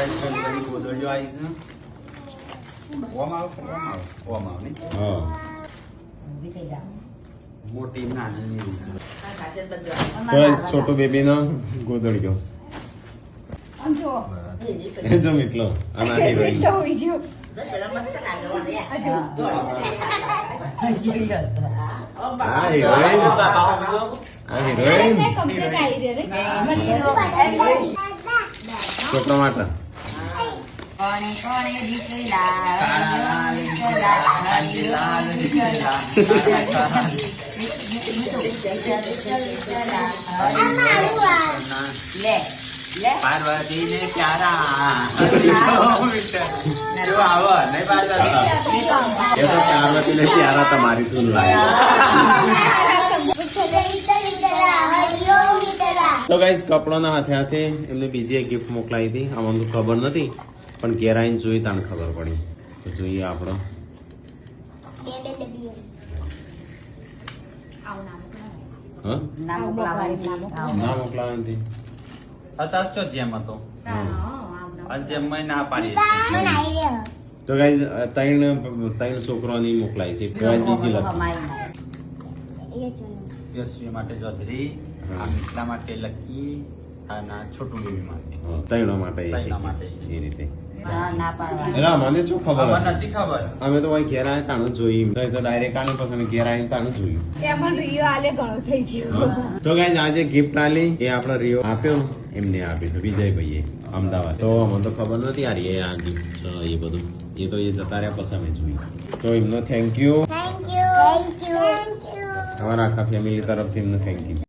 ઘડી ગોદડીઓ આવી છે. ઓમ આવ ને. હા મોટી નાની છોટો બેબી નો ગોદડીયો એ જો એટલો આ નાની રહી આ હિરોઈન છોકરા માટે કોણે કોણે લે પાર્વતી ને પ્યારા આવો નહીં પાર્વતી એ તો પાર્વતી ને પ્યારા તમારી સુન લાય તો ગાઈસ કપડાના હાથે હાથે એમને બીજી એક ગિફ્ટ મોકલાવી હતી અમને તો ખબર નથી પણ ઘેર આવીને જોઈ તાને ખબર પડી તો જોઈએ આપણો હા ના મોકલાવાની ના મોકલાવી હતી અત્યારે તો જેમ હતો આ જેમ મેં ના પાડી તો ગાઈસ ત્રણ છોકરાની મોકલાઈ છે જીજી લખી યશવી માટે જોધરી આ મિથલા માટે લકી અને છોટું બેબી માટે ત્રણો માટે ત્રણો માટે. એ રીતે ના પાડવાની એલા મને શું ખબર ખબર હતી? નથી ખબર અમે તો ભાઈ ઘેર આવીને તાણું જોઈ તો ડાયરેક્ટ આને પછી ઘેર આવીને તાણું જોયું તો ગાઈસ આજે ગિફ્ટ આલી એ આપણો રિયો આપ્યો એમને આપીશું વિજયભાઈએ અમદાવાદ તો અમને તો ખબર નથી યાર એ આ ગિફ્ટ એ બધું એ તો એ જતા રહ્યા પછી અમે જોયું તો એમનો થેન્ક યુ અમારા આખા ફેમિલી તરફથી એમનો થેન્ક યુ